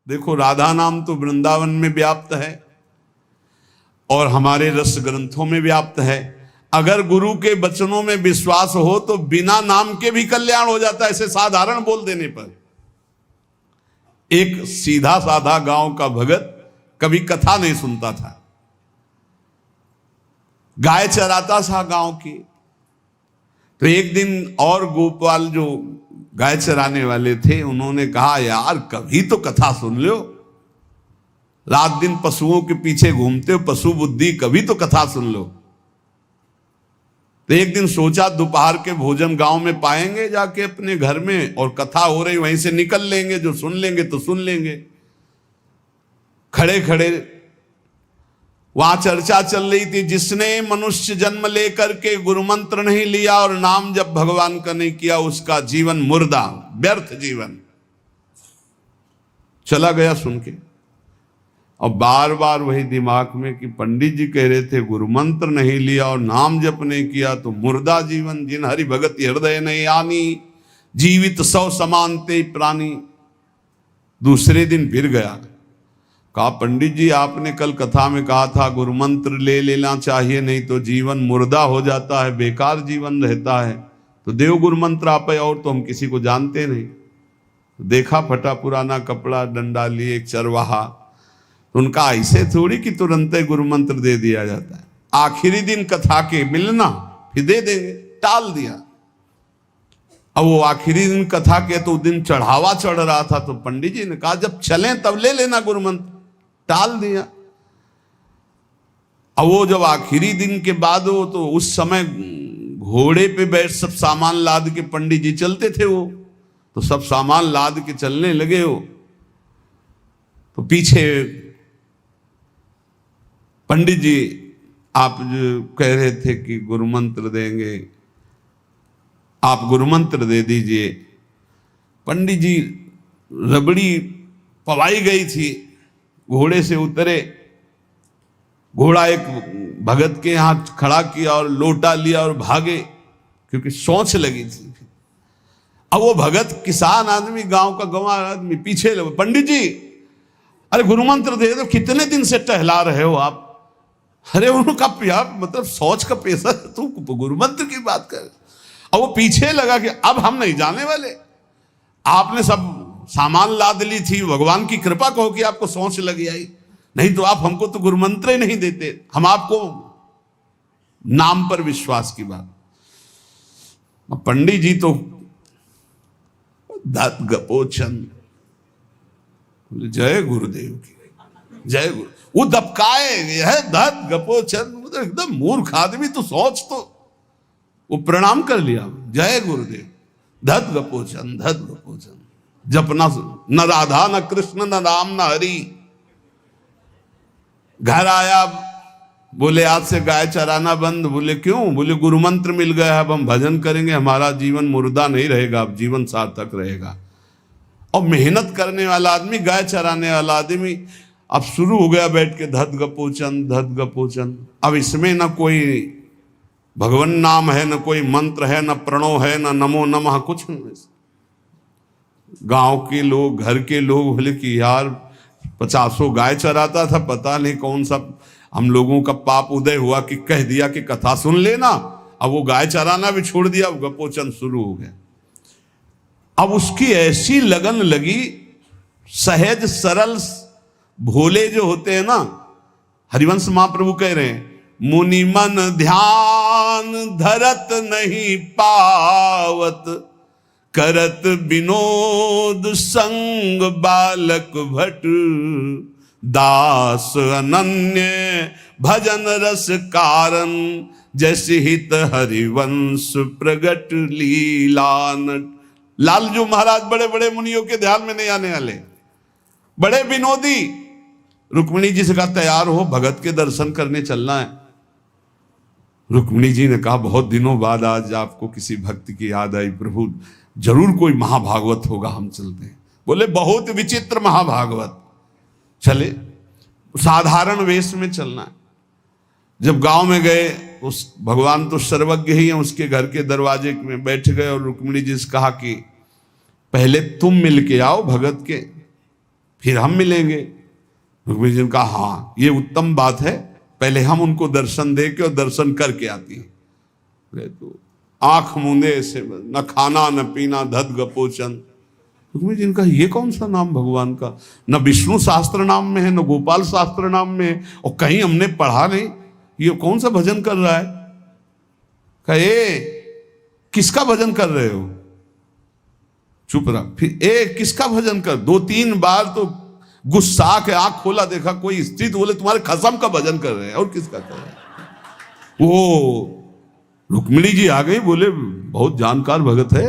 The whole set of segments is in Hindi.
देखो राधा नाम तो वृंदावन में व्याप्त है और हमारे रस ग्रंथों में व्याप्त है। अगर गुरु के वचनों में विश्वास हो तो बिना नाम के भी कल्याण हो जाता है, ऐसे साधारण बोल देने पर। एक सीधा साधा गांव का भगत कभी कथा नहीं सुनता था, गाय चराता था गांव की। तो एक दिन और गोपाल जो गाय चराने वाले थे उन्होंने कहा, यार कभी तो कथा सुन लो, रात दिन पशुओं के पीछे घूमते हो, पशु बुद्धि, कभी तो कथा सुन लो। तो एक दिन सोचा दोपहर के भोजन गांव में पाएंगे जाके अपने घर में, और कथा हो रही वहीं से निकल लेंगे, जो सुन लेंगे तो सुन लेंगे। खड़े खड़े वहां चर्चा चल रही थी, जिसने मनुष्य जन्म लेकर के गुरु मंत्र नहीं लिया और नाम जब भगवान का नहीं किया उसका जीवन मुर्दा, व्यर्थ जीवन। चला गया सुन के, और बार बार वही दिमाग में कि पंडित जी कह रहे थे गुरु मंत्र नहीं लिया और नाम जप नहीं किया तो मुर्दा जीवन। जिन हरि भगत हृदय नहीं आनी, जीवित सौ समानते प्राणी। दूसरे दिन फिर गया, कहा पंडित जी आपने कल कथा में कहा था गुरु मंत्र ले लेना चाहिए, नहीं तो जीवन मुर्दा हो जाता है, बेकार जीवन रहता है। तो देव गुरु मंत्र आप, और तो हम किसी को जानते नहीं। तो देखा फटा पुराना कपड़ा, डंडा लिए एक चरवाहा। तो उनका ऐसे थोड़ी कि तुरंत ही गुरु मंत्र दे दिया जाता है, आखिरी दिन कथा के मिलना फिर दे देंगे, टाल दिया। अब वो आखिरी दिन कथा के तो दिन चढ़ावा चढ़ रहा था, तो पंडित जी ने कहा जब चलें तब ले लेना गुरु मंत्र, टाल दिया। अब वो जब आखिरी दिन के बाद हो, तो उस समय घोड़े पे बैठ सब सामान लाद के पंडित जी चलते थे, वो तो सब सामान लाद के चलने लगे हो। तो पीछे पंडित जी आप जो कह रहे थे कि गुरु मंत्र देंगे, आप गुरु मंत्र दे दीजिए। पंडित जी रबड़ी पवाई गई थी, घोड़े से उतरे, घोड़ा एक भगत के यहां खड़ा किया और लोटा लिया और भागे, क्योंकि सोच लगी थी। अब वो भगत किसान आदमी, गांव का गंवार आदमी पीछे लगे, पंडित जी अरे गुरु मंत्र दे दो, कितने दिन से टहला रहे हो आप। अरे उनका यार मतलब सोच का पैसा, तू गुरु मंत्र की बात कर। और वो पीछे लगा कि अब हम नहीं जाने वाले, आपने सब सामान लाद ली थी, भगवान की कृपा कहो कि आपको सोच लगी आई, नहीं तो आप हमको तो गुरु मंत्र ही नहीं देते। हम आपको नाम पर विश्वास की बात। पंडित जी तो दात गपोचन, जय गुरुदेव की जय गुरु। वो दबकाए है दात गपोचन, एकदम मूर्ख आदमी, तो सोच। तो वो प्रणाम कर लिया, जय गुरुदेव, धत गपोचन धत गपोचन। जपना न राधा न कृष्ण न राम न हरि। घर आया, बोले आज से गाय चराना बंद। बोले क्यों? बोले गुरु मंत्र मिल गया, अब हम भजन करेंगे, हमारा जीवन मुर्दा नहीं रहेगा, अब जीवन सार्थक रहेगा। और मेहनत करने वाला आदमी, गाय चराने वाला आदमी, अब शुरू हो गया बैठ के धत गपोचन धत गपोचन। अब इसमें न कोई भगवान नाम है, न कोई मंत्र है, न प्रणव है, न नमो नमः, कुछ नहीं। गांव के लोग, घर के लोग बोले कि यार 50 गाय चराता था, पता नहीं कौन सा हम लोगों का पाप उदय हुआ कि कह दिया कि कथा सुन लेना। अब वो गाय चराना भी छोड़ दिया, अब गपोचन शुरू हो गया। अब उसकी ऐसी लगन लगी, सहज सरल भोले जो होते हैं ना, हरिवंश महाप्रभु कह रहे हैं, मुनि मन ध्यान धरत नहीं पावत, करत विनोद संग बालक भट, दास अनन्य भजन रस कारण, जैसे हित हरिवंश प्रगट लीलानट। लालजू महाराज बड़े बड़े मुनियों के ध्यान में नहीं आने वाले, बड़े विनोदी। रुक्मिणी जी से कहा तैयार हो, भगत के दर्शन करने चलना है। रुक्मिणी जी ने कहा बहुत दिनों बाद आज आपको किसी भक्त की याद आई, प्रभु जरूर कोई महाभागवत होगा, हम चलते हैं। बोले बहुत विचित्र महाभागवत। चले, साधारण वेश में चलना है। जब गांव में गए, उस भगवान तो सर्वज्ञ ही है, उसके घर के दरवाजे में बैठ गए और रुक्मिणी जी से कहा कि पहले तुम मिल के आओ भगत के, फिर हम मिलेंगे। रुक्मिणी जी ने कहा हाँ ये उत्तम बात है, पहले हम उनको दर्शन दे के और दर्शन करके आती है। तो आंख मूंदे ऐसे, न खाना न पीना, धत गपोचन। रुक्मिणी जी ने कहा ये कौन सा नाम भगवान का, न विष्णु शास्त्र नाम में है, न गोपाल शास्त्र नाम में है, और कहीं हमने पढ़ा नहीं, ये कौन सा भजन कर रहा है। कहे किसका भजन कर रहे हो, चुप रहा। फिर किसका भजन कर, 2-3 बार तो गुस्सा के आंख खोला, देखा कोई स्त्री, तो बोले तुम्हारे खसम का भजन कर रहे हैं, और किसका कर रहे हैं। वो रुक्मिणी जी आ गई, बोले बहुत जानकार भगत है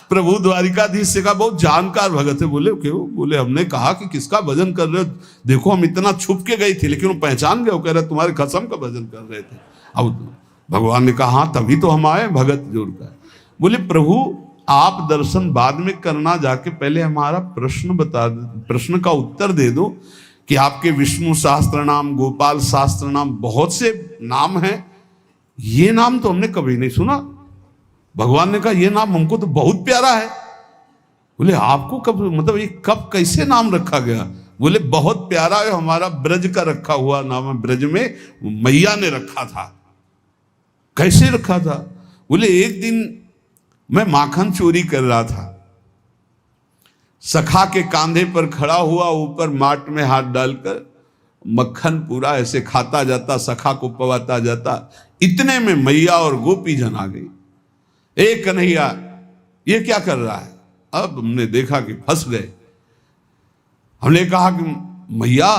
प्रभु द्वारिकाधीश से कहा बहुत जानकार भगत है। बोले क्यों, बोले हमने कहा कि किसका भजन कर रहे हो, देखो हम इतना छुप के गई थी लेकिन वो पहचान गए, वो कह रहे तुम्हारे खसम का भजन कर रहे थे। अब भगवान ने कहा हाँ तभी तो हम आए भगत जोड़कर। बोले प्रभु आप दर्शन बाद में करना, जाके पहले हमारा प्रश्न बता दो, प्रश्न का उत्तर दे दो कि आपके विष्णु शास्त्र नाम, गोपाल शास्त्र नाम, बहुत से नाम हैं, ये नाम तो हमने कभी नहीं सुना। भगवान ने कहा ये नाम हमको तो बहुत प्यारा है। बोले आपको कब, मतलब ये कब कैसे नाम रखा गया। बोले बहुत प्यारा है, हमारा ब्रज का रखा हुआ नाम है, ब्रज में मैया ने रखा था। कैसे रखा था। बोले एक दिन मैं माखन चोरी कर रहा था, सखा के कांधे पर खड़ा हुआ, ऊपर माट में हाथ डालकर मक्खन पूरा ऐसे खाता जाता, सखा को पवाता जाता। इतने में मैया और गोपी जन आ गई। एक कन्हैया ये क्या कर रहा है। अब हमने देखा कि फंस गए। हमने कहा कि मैया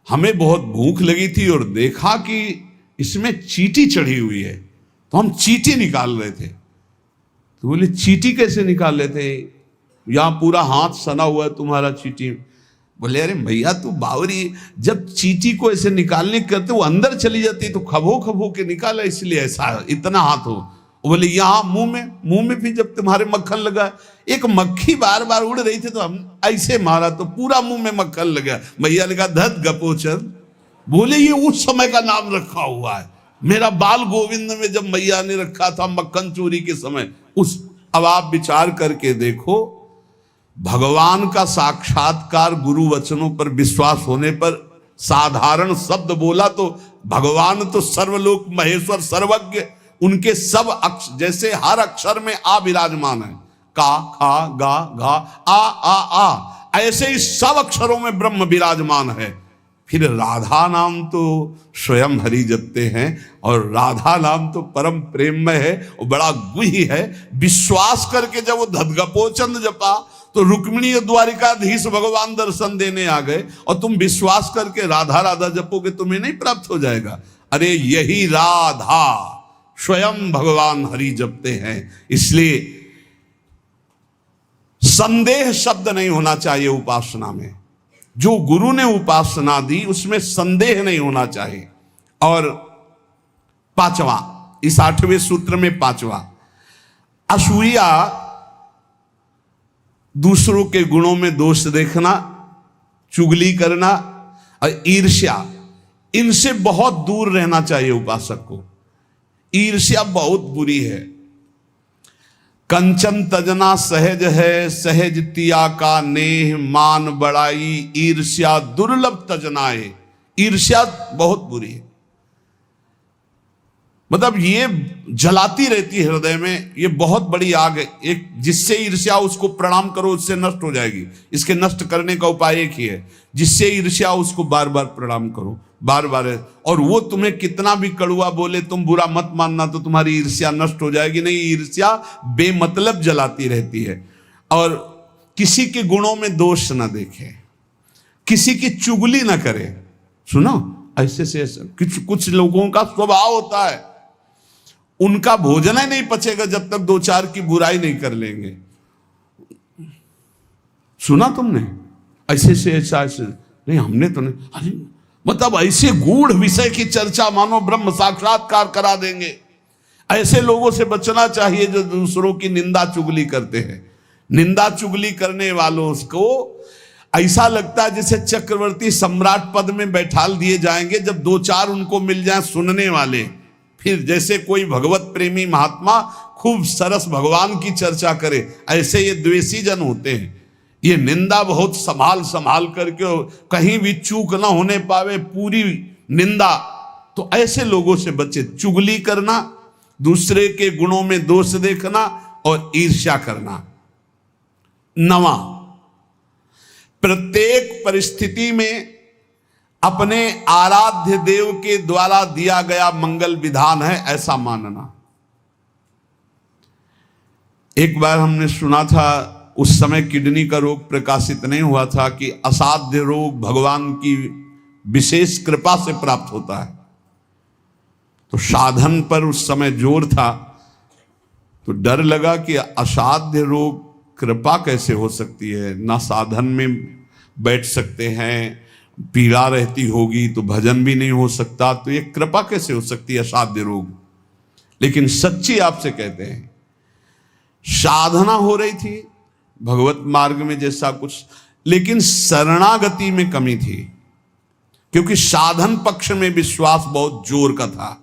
हमें बहुत भूख लगी थी और देखा कि इसमें चींटी चढ़ी हुई है, तो हम चींटी निकाल रहे थे। तो बोले चींटी कैसे निकाल रहे थे, यहां पूरा हाथ सना हुआ है तुम्हारा चींटी। बोले अरे भैया तू बावरी, जब चींटी को ऐसे निकालने करते वो अंदर चली जाती तो खबो खबो के निकाला, इसलिए ऐसा इतना हाथ हो। बोले यहाँ मुंह में भी जब तुम्हारे मक्खन लगा, एक मक्खी बार बार उड़ रही थी तो हम ऐसे मारा तो पूरा मुंह में मक्खन लगा। मैया ने कहा धत गपोचन। बोले ये उस समय का नाम रखा हुआ है, मेरा बाल गोविंद में जब मैया ने रखा था मक्खन चोरी के समय उस। अब आप विचार करके देखो, भगवान का साक्षात्कार गुरु वचनों पर विश्वास होने पर साधारण शब्द बोला तो भगवान तो सर्वलोक महेश्वर सर्वज्ञ, उनके सब अक्षर, जैसे हर अक्षर में आ विराजमान है, का खा गा घा आ, ऐसे ही सब अक्षरों में ब्रह्म विराजमान है। फिर राधा नाम तो स्वयं हरि जपते हैं, और राधा नाम तो परम प्रेममय है और बड़ा गुही है। विश्वास करके जब वो धदगपोचंद जपा तो रुक्मिणी द्वारिकाधीश भगवान दर्शन देने आ गए, और तुम विश्वास करके राधा राधा जपोगे तुम्हें नहीं प्राप्त हो जाएगा। अरे यही राधा स्वयं भगवान हरि जपते हैं। इसलिए संदेह शब्द नहीं होना चाहिए उपासना में। जो गुरु ने उपासना दी उसमें संदेह नहीं होना चाहिए। और 5वां, इस 8वें सूत्र में 5वां, असूया, दूसरों के गुणों में दोष देखना, चुगली करना और ईर्ष्या, इनसे बहुत दूर रहना चाहिए उपासक को। ईर्ष्या बहुत बुरी है। कंचन तजना सहज है, सहज तिया का नेह, मान बड़ाई ईर्ष्या दुर्लभ तजनाए। ईर्ष्या बहुत बुरी है, मतलब ये जलाती रहती है हृदय में, ये बहुत बड़ी आग है। एक जिससे ईर्ष्या उसको प्रणाम करो उससे नष्ट हो जाएगी। इसके नष्ट करने का उपाय एक ही है, जिससे ईर्ष्या उसको बार बार प्रणाम करो, बार बार। और वो तुम्हें कितना भी कड़ुआ बोले तुम बुरा मत मानना, तो तुम्हारी ईर्ष्या नष्ट हो जाएगी। नहीं, ईर्ष्या बेमतलब जलाती रहती है। और किसी के गुणों में दोष ना देखे, किसी की चुगली ना करे। सुनो, ऐसे से कुछ लोगों का स्वभाव होता है, उनका भोजन ही नहीं पचेगा जब तक 2-4 की बुराई नहीं कर लेंगे। सुना तुमने ऐसे से ऐसा नहीं, हमने तो नहीं। अरे मतलब ऐसे गूढ़ विषय की चर्चा मानो ब्रह्म साक्षात्कार करा देंगे। ऐसे लोगों से बचना चाहिए जो दूसरों की निंदा चुगली करते हैं। निंदा चुगली करने वालों को ऐसा लगता है जैसे चक्रवर्ती सम्राट पद में बैठाल दिए जाएंगे, जब 2-4 उनको मिल जाए सुनने वाले। फिर जैसे कोई भगवत प्रेमी महात्मा खूब सरस भगवान की चर्चा करे, ऐसे ये द्वेषी जन होते हैं। ये निंदा बहुत संभाल संभाल करके, कहीं भी चूक ना होने पावे, पूरी निंदा। तो ऐसे लोगों से बचे। चुगली करना, दूसरे के गुणों में दोष देखना और ईर्ष्या करना। 9, प्रत्येक परिस्थिति में अपने आराध्य देव के द्वारा दिया गया मंगल विधान है ऐसा मानना। एक बार हमने सुना था, उस समय किडनी का रोग प्रकाशित नहीं हुआ था, कि असाध्य रोग भगवान की विशेष कृपा से प्राप्त होता है। तो साधन पर उस समय जोर था, तो डर लगा कि असाध्य रोग कृपा कैसे हो सकती है, ना साधन में बैठ सकते हैं, पीड़ा रहती होगी तो भजन भी नहीं हो सकता, तो ये कृपा कैसे हो सकती है असाध्य रोग। लेकिन सच्ची आपसे कहते हैं, साधना हो रही थी भगवत मार्ग में जैसा कुछ, लेकिन शरणागति में कमी थी, क्योंकि साधन पक्ष में विश्वास बहुत जोर का था।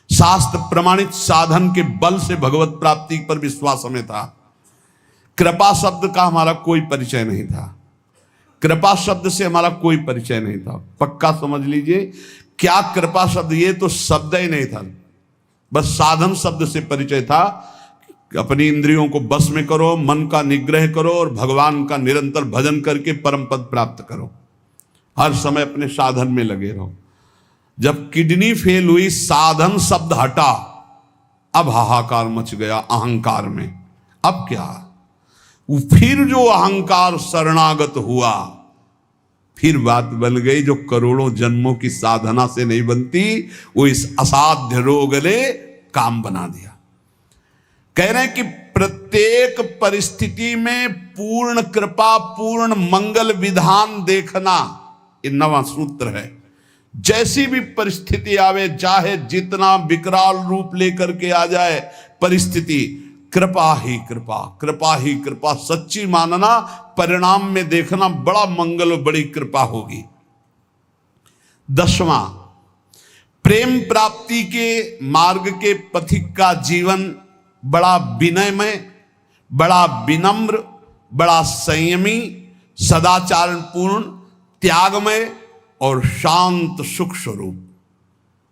शास्त्र प्रमाणित साधन के बल से भगवत प्राप्ति पर विश्वास हमें था। कृपा शब्द का हमारा कोई परिचय नहीं था, कृपा शब्द से हमारा कोई परिचय नहीं था। पक्का समझ लीजिए, क्या कृपा शब्द, ये तो शब्द ही नहीं था, बस साधन शब्द से परिचय था। अपनी इंद्रियों को बस में करो, मन का निग्रह करो और भगवान का निरंतर भजन करके परम पद प्राप्त करो। हर समय अपने साधन में लगे रहो। जब किडनी फेल हुई, साधन शब्द हटा, अब हाहाकार मच गया अहंकार में। अब क्या, फिर जो अहंकार शरणागत हुआ, फिर बात बन गई जो करोड़ों जन्मों की साधना से नहीं बनती, वो इस असाध्य रोग ने काम बना दिया। कह रहे हैं कि प्रत्येक परिस्थिति में पूर्ण कृपा, पूर्ण मंगल विधान देखना, ये 9वां सूत्र है। जैसी भी परिस्थिति आवे, चाहे जितना विकराल रूप लेकर के आ जाए परिस्थिति, कृपा ही कृपा, कृपा ही कृपा, सच्ची मानना, परिणाम में देखना बड़ा मंगल और बड़ी कृपा होगी। 10वां, प्रेम प्राप्ति के मार्ग के पथिक का जीवन बड़ा विनयमय, बड़ा विनम्र, बड़ा संयमी, सदाचारपूर्ण, त्यागमय और शांत सुख स्वरूप,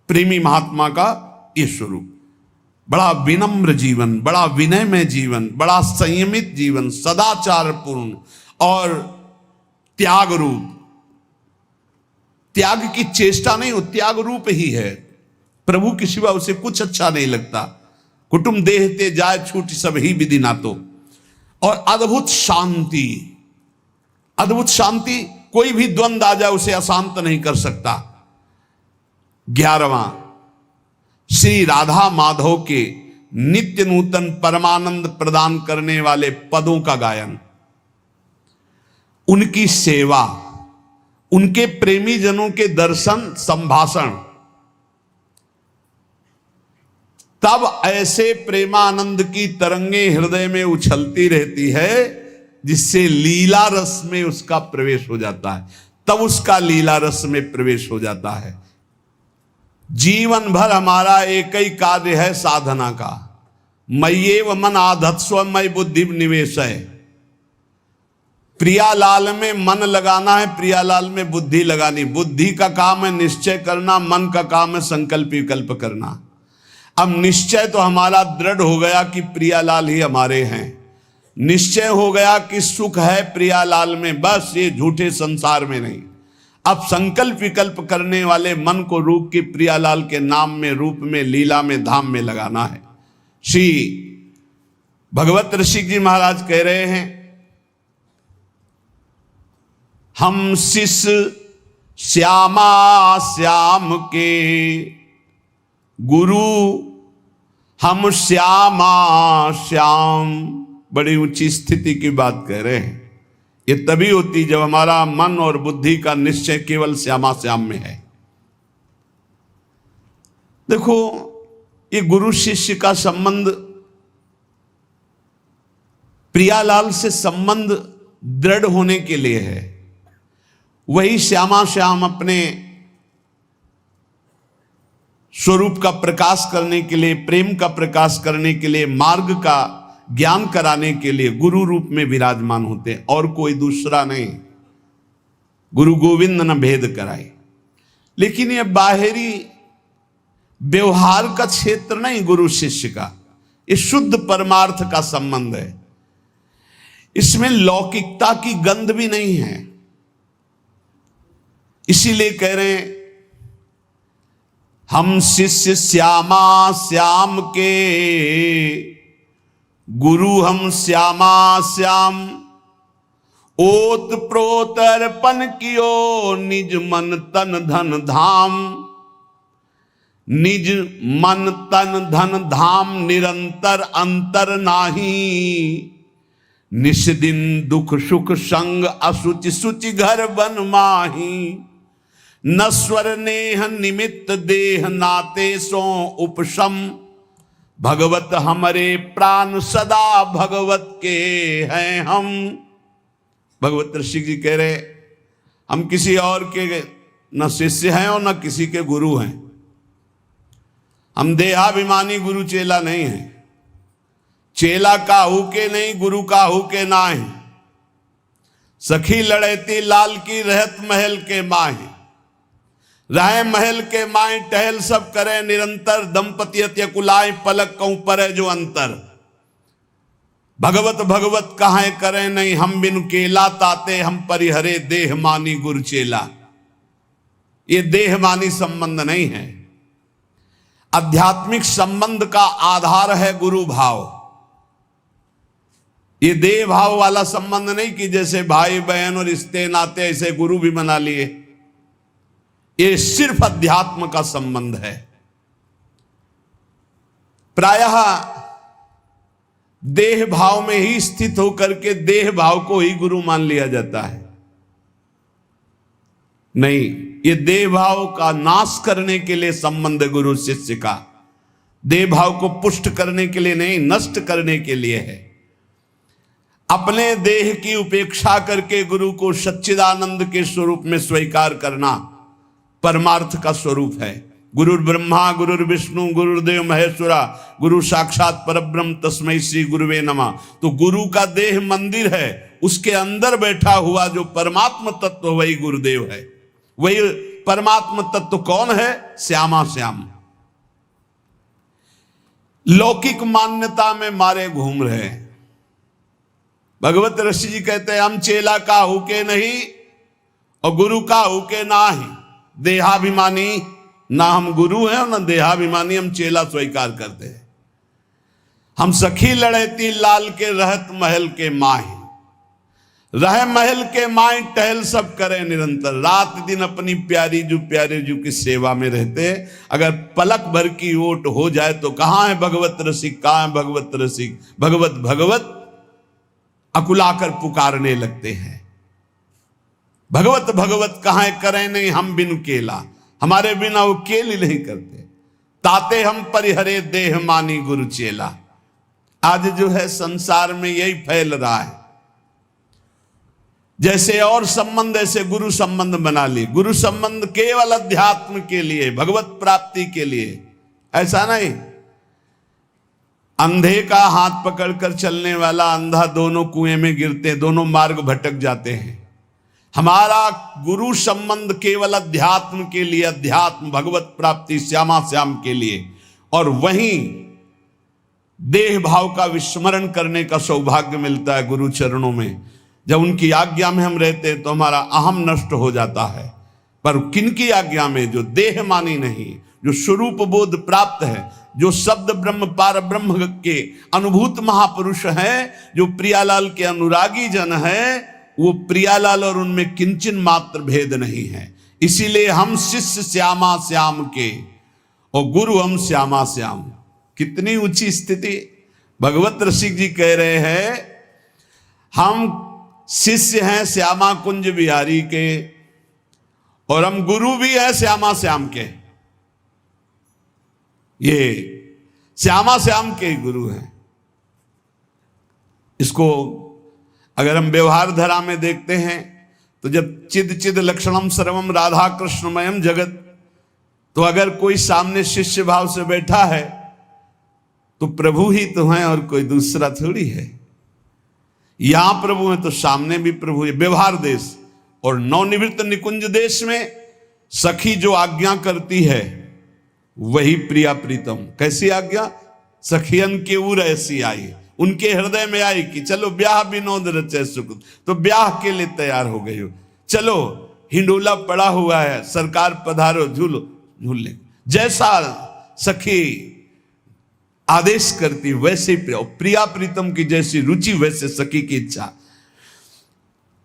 प्रेमी महात्मा का ये स्वरूप। बड़ा विनम्र जीवन, बड़ा विनयमय जीवन, बड़ा संयमित जीवन, सदाचारपूर्ण और त्याग रूप। त्याग की चेष्टा नहीं, वो त्याग रूप ही है। प्रभु के सिवा उसे कुछ अच्छा नहीं लगता। कुटुंब देहते जाए छूट सब ही विधि ना तो। और अद्भुत शांति, अद्भुत शांति, कोई भी द्वंद्व आ जाए उसे अशांत नहीं कर सकता। 11वां, श्री राधा माधव के नित्य नूतन परमानंद प्रदान करने वाले पदों का गायन, उनकी सेवा, उनके प्रेमी जनों के दर्शन संभाषण, तब ऐसे प्रेमानंद की तरंगे हृदय में उछलती रहती है जिससे लीला रस में उसका प्रवेश हो जाता है। तब उसका लीला रस में प्रवेश हो जाता है। जीवन भर हमारा एक ही कार्य है साधना का, मय्येव मन आधत्स्व मयि बुद्धि निवेश है। प्रियालाल में मन लगाना है, प्रियालाल में बुद्धि लगानी। बुद्धि का काम है निश्चय करना, मन का काम है संकल्प विकल्प करना। अब निश्चय तो हमारा दृढ़ हो गया कि प्रियालाल ही हमारे हैं, निश्चय हो गया कि सुख है प्रियालाल में, बस ये झूठे संसार में नहीं। अब संकल्प विकल्प करने वाले मन को रूप के प्रियालाल के नाम में, रूप में, लीला में, धाम में लगाना है। श्री भगवत ऋषिक जी महाराज कह रहे हैं, हम शिष्य श्यामा श्याम के गुरु, हम श्यामा श्याम। बड़ी ऊंची स्थिति की बात कह रहे हैं। ये तभी होती जब हमारा मन और बुद्धि का निश्चय केवल श्यामा श्याम में है। देखो, ये गुरु शिष्य का संबंध, प्रियालाल से संबंध दृढ़ होने के लिए है। वही श्यामा श्याम अपने स्वरूप का प्रकाश करने के लिए, प्रेम का प्रकाश करने के लिए, मार्ग का ज्ञान कराने के लिए गुरु रूप में विराजमान होते हैं, और कोई दूसरा नहीं। गुरु गोविंद न भेद कराए। लेकिन यह बाहरी व्यवहार का क्षेत्र नहीं गुरु शिष्य का, ये शुद्ध परमार्थ का संबंध है। इसमें लौकिकता की गंध भी नहीं है। इसीलिए कह रहे हैं हम शिष्य श्यामा श्याम के, गुरु हम श्यामा श्याम। ओत प्रोत अर्पण कियो निज मन तन धन धाम। निज मन तन धन धाम निरंतर अंतर नाही। निस दिन दुख सुख संग असुचि सुचि घर बन माही। नश्वर नेह निमित्त देह नाते सो उपशम। भगवत हमरे प्राण सदा भगवत के हैं हम। भगवत ऋषि जी कह रहे हम किसी और के न शिष्य हैं और न किसी के गुरु हैं। हम देहाभिमानी गुरु चेला नहीं हैं। चेला काहू के नहीं, गुरु काहू के ना है। सखी लड़ैती लाल की रहत महल के माहे। राय महल के माए टहल सब करे निरंतर। दंपति अत्य कुलाए पलक कहूं पर जो अंतर। भगवत भगवत कहां करे नहीं, हम बिनु केला ताते हम परिहरे देह मानी गुरु चेला। ये देह मानी संबंध नहीं है। आध्यात्मिक संबंध का आधार है गुरु भाव। ये देह भाव वाला संबंध नहीं कि जैसे भाई बहन और रिश्ते नाते ऐसे गुरु भी बना लिए। ये सिर्फ अध्यात्म का संबंध है। प्रायः देह भाव में ही स्थित होकर के देह भाव को ही गुरु मान लिया जाता है। नहीं, ये देह भाव का नाश करने के लिए संबंध है गुरु शिष्य का। देह भाव को पुष्ट करने के लिए नहीं, नष्ट करने के लिए है। अपने देह की उपेक्षा करके गुरु को सच्चिदानंद के स्वरूप में स्वीकार करना परमार्थ का स्वरूप है। गुरुर् ब्रह्मा गुरुर् विष्णु गुरुर्देव महेश्वरा गुरु साक्षात परब्रह्म तस्मै श्री गुरुवे नमः। तो गुरु का देह मंदिर है, उसके अंदर बैठा हुआ जो परमात्म तत्व वही गुरुदेव है। वही परमात्म तत्व कौन है? श्यामा श्याम। लौकिक मान्यता में मारे घूम रहे हैं। भगवत ऋषि जी कहते हैं हम चेला काहू के नहीं और गुरु काहू के ना ही। देहाभिमानी ना हम गुरु हैं और ना देहाभिमानी हम चेला स्वीकार करते हैं। हम सखी लड़ैती लाल के रहत महल के माही। रह महल के माए टहल सब करे निरंतर। रात दिन अपनी प्यारी जू की सेवा में रहते। अगर पलक भर की ओट हो जाए तो कहां है भगवत रसिक, कहां है भगवत रसिक। भगवत भगवत अकुलाकर पुकारने लगते हैं। भगवत भगवत कहां करें नहीं, हम बिनु केला। हमारे बिना वो केल ही नहीं करते। ताते हम परिहरे देह मानी गुरु चेला। आज जो है संसार में यही फैल रहा है। जैसे और संबंध ऐसे गुरु संबंध बना लिए। गुरु संबंध केवल अध्यात्म के लिए, भगवत प्राप्ति के लिए, ऐसा नहीं। अंधे का हाथ पकड़कर चलने वाला अंधा दोनों कुएं में गिरते, दोनों मार्ग भटक जाते हैं। हमारा गुरु संबंध केवल अध्यात्म के लिए, अध्यात्म भगवत प्राप्ति श्यामा श्याम के लिए। और वहीं देह भाव का विस्मरण करने का सौभाग्य मिलता है गुरु चरणों में। जब उनकी आज्ञा में हम रहते हैं तो हमारा अहम नष्ट हो जाता है। पर किनकी आज्ञा में? जो देह मानी नहीं, जो स्वरूप बोध प्राप्त है, जो शब्द ब्रह्म पार ब्रह्म के अनुभूत महापुरुष हैं, जो प्रियालाल के अनुरागी जन हैं, वो प्रियालाल और उनमें किंचन मात्र भेद नहीं है। इसीलिए हम शिष्य श्यामा श्याम के और गुरु हम श्यामा श्याम। कितनी ऊंची स्थिति। भगवत रसिक जी कह रहे हैं हम शिष्य हैं श्यामा कुंज बिहारी के और हम गुरु भी हैं श्यामा श्याम के। ये श्यामा श्याम के गुरु हैं। इसको अगर हम व्यवहार धरा में देखते हैं तो जब चिद चिद लक्षणम सर्वम राधा कृष्णमयम जगत, तो अगर कोई सामने शिष्य भाव से बैठा है तो प्रभु ही तो है और कोई दूसरा थोड़ी है। यहां प्रभु है तो सामने भी प्रभु है। व्यवहार देश और नवनिवृत्त निकुंज देश में सखी जो आज्ञा करती है वही प्रिया प्रीतम। कैसी आज्ञा? सखियन के उर ऐसी आई, उनके हृदय में आई कि चलो ब्याह विनोद रचे सुख, तो ब्याह के लिए तैयार हो गई हो। चलो हिंडोला पड़ा हुआ है, सरकार पधारो, झूलो झूल ले। जैसा सखी आदेश करती वैसे प्रिया प्रीतम की जैसी रुचि वैसे सखी की इच्छा।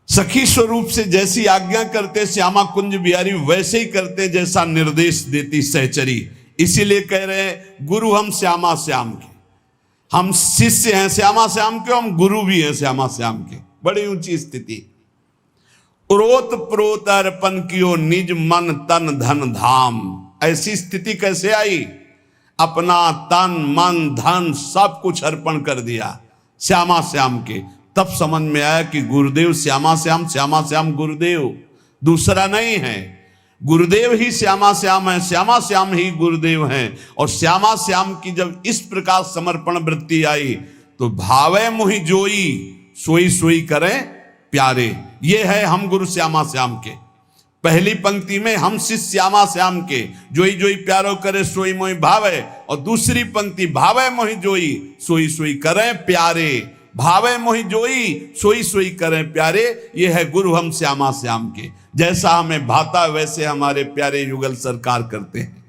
सखी स्वरूप से जैसी आज्ञा करते श्यामा कुंज बिहारी वैसे ही करते जैसा निर्देश देती सहचरी। इसीलिए कह रहे हैं गुरु हम श्यामा श्याम के, हम शिष्य हैं श्यामा श्याम के, हम गुरु भी हैं श्यामा श्याम के। बड़ी ऊंची स्थिति। उरोत प्रोत अर्पण कियो निज मन तन धन धाम। ऐसी स्थिति कैसे आई? अपना तन मन धन सब कुछ अर्पण कर दिया श्यामा श्याम के। तब समझ में आया कि गुरुदेव श्यामा श्याम, श्यामा श्याम गुरुदेव, दूसरा नहीं है। गुरुदेव ही श्यामा श्याम है, श्यामा श्याम ही गुरुदेव हैं। और श्यामा श्याम की जब इस प्रकार समर्पण वृत्ति आई तो भावे मोहि जोई सोई सोई करें प्यारे। ये है हम गुरु श्यामा श्याम के। पहली पंक्ति में हम शिष्य श्यामा श्याम के, जोई जोई प्यारो करे सोई मोहि भावे। और दूसरी पंक्ति भावे मोहि जोई सोई सोई करें प्यारे। भावे मोहि जोई सोई सोई करें प्यारे। ये है गुरु हम श्यामा श्याम के। जैसा हमें भाता वैसे हमारे प्यारे युगल सरकार करते हैं।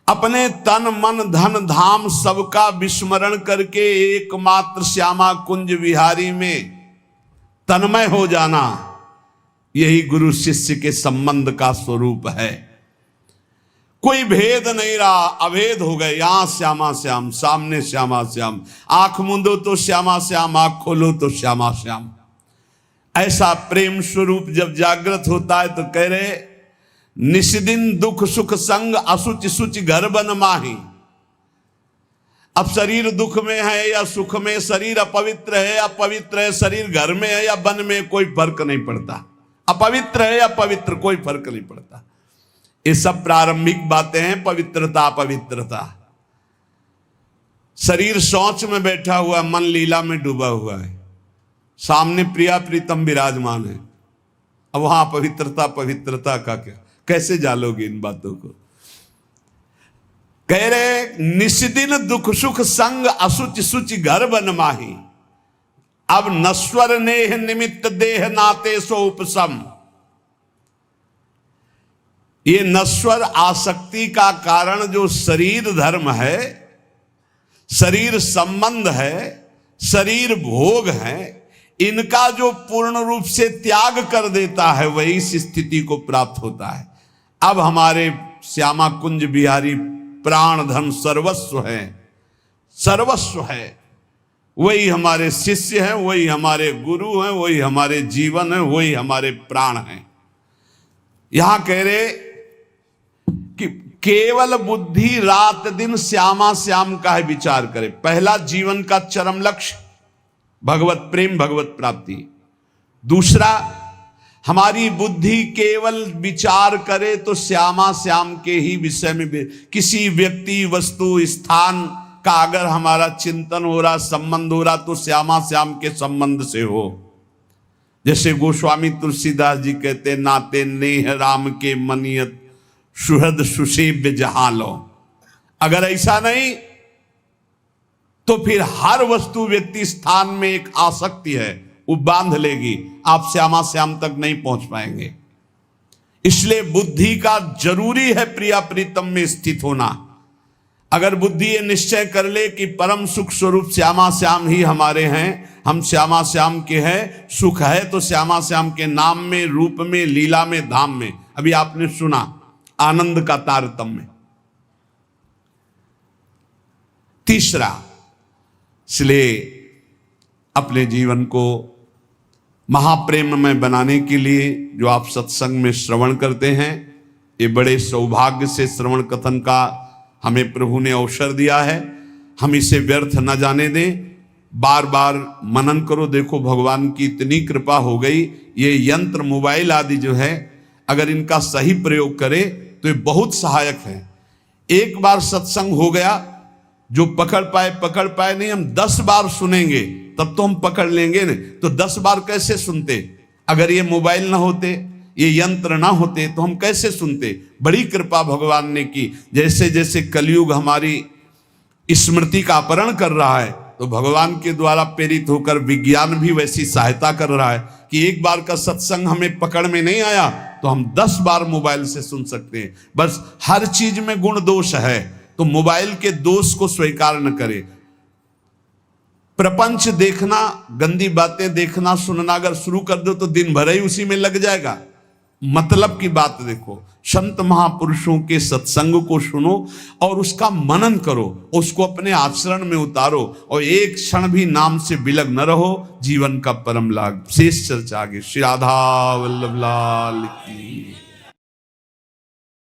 अपने तन मन धन धाम सबका विस्मरण करके एकमात्र श्यामा कुंज विहारी में तन्मय हो जाना, यही गुरु शिष्य के संबंध का स्वरूप है। कोई भेद नहीं रहा, अभेद हो गए। यहां श्यामा श्याम, सामने श्यामा श्याम, आंख मूंदो तो श्यामा श्याम, आंख खोलो तो श्यामा श्याम। ऐसा प्रेम स्वरूप जब जागृत होता है तो कह रहे निष्दिन दुख सुख संग असुच सुच घर बन माही। अब शरीर दुख में है या सुख में, शरीर अपवित्र है या पवित्र है, शरीर घर में है या वन में, कोई फर्क नहीं पड़ता। अपवित्र है या पवित्र, कोई फर्क नहीं पड़ता। ये सब प्रारंभिक बातें हैं। पवित्रता अपवित्रता। शरीर शौच में बैठा हुआ, मन लीला में डूबा हुआ है, सामने प्रिया प्रीतम विराजमान है। अब वहां पवित्रता पवित्रता का क्या, कैसे जालोगे इन बातों को? कह रहे निष्दिन दुख सुख संग असुच सुच घर बन माही। अब नश्वर नेह निमित्त देह नाते सो उपसम। ये नश्वर आसक्ति का कारण जो शरीर धर्म है, शरीर संबंध है, शरीर भोग है, इनका जो पूर्ण रूप से त्याग कर देता है वही इस स्थिति को प्राप्त होता है। अब हमारे श्यामा कुंज बिहारी प्राण धन सर्वस्व है, सर्वस्व है। वही हमारे शिष्य हैं, वही हमारे गुरु हैं, वही हमारे जीवन है, वही हमारे प्राण हैं। यहां कह रहे कि केवल बुद्धि रात दिन श्यामा श्याम का है विचार करे। पहला जीवन का चरम लक्ष्य भगवत प्रेम, भगवत प्राप्ति। दूसरा, हमारी बुद्धि केवल विचार करे तो श्यामा श्याम के ही विषय में। किसी व्यक्ति वस्तु स्थान का अगर हमारा चिंतन हो रहा, संबंध हो रहा, तो श्यामा श्याम के संबंध से हो। जैसे गोस्वामी तुलसीदास जी कहते, नाते नेह राम के मनियत सुहृद सुसेव्य जहां लो। अगर ऐसा नहीं तो फिर हर वस्तु व्यक्ति स्थान में एक आसक्ति है, वो बांध लेगी, आप श्यामा श्याम तक नहीं पहुंच पाएंगे। इसलिए बुद्धि का जरूरी है प्रिया प्रीतम में स्थित होना। अगर बुद्धि ये निश्चय कर ले कि परम सुख स्वरूप श्यामा श्याम ही हमारे हैं, हम श्यामा श्याम के हैं, सुख है तो श्यामा श्याम के नाम में, रूप में, लीला में, धाम में। अभी आपने सुना आनंद का तारतम्य। तीसरा, इसलिए अपने जीवन को महाप्रेम में बनाने के लिए जो आप सत्संग में श्रवण करते हैं, ये बड़े सौभाग्य से श्रवण कथन का हमें प्रभु ने अवसर दिया है। हम इसे व्यर्थ न जाने दें, बार बार मनन करो। देखो भगवान की इतनी कृपा हो गई, ये यंत्र मोबाइल आदि जो है अगर इनका सही प्रयोग करे तो ये बहुत सहायक है। एक बार सत्संग हो गया जो पकड़ पाए नहीं, हम 10 बार सुनेंगे तब तो हम पकड़ लेंगे ना। तो 10 बार कैसे सुनते? अगर ये मोबाइल ना होते, ये यंत्र ना होते तो हम कैसे सुनते? बड़ी कृपा भगवान ने की। जैसे जैसे कलयुग हमारी स्मृति का अपहरण कर रहा है, तो भगवान के द्वारा प्रेरित होकर विज्ञान भी वैसी सहायता कर रहा है कि एक बार का सत्संग हमें पकड़ में नहीं आया तो हम 10 बार मोबाइल से सुन सकते हैं। बस हर चीज में गुण दोष है, तो मोबाइल के दोष को स्वीकार न करें। प्रपंच देखना, गंदी बातें देखना सुनना अगर शुरू कर दो तो दिन भर ही उसी में लग जाएगा। मतलब की बात देखो, संत महापुरुषों के सत्संग को सुनो और उसका मनन करो, उसको अपने आचरण में उतारो और एक क्षण भी नाम से विलग न रहो, जीवन का परम लाभ। शेष चर्चा आगे। श्री राधा वल्लभ लाल की।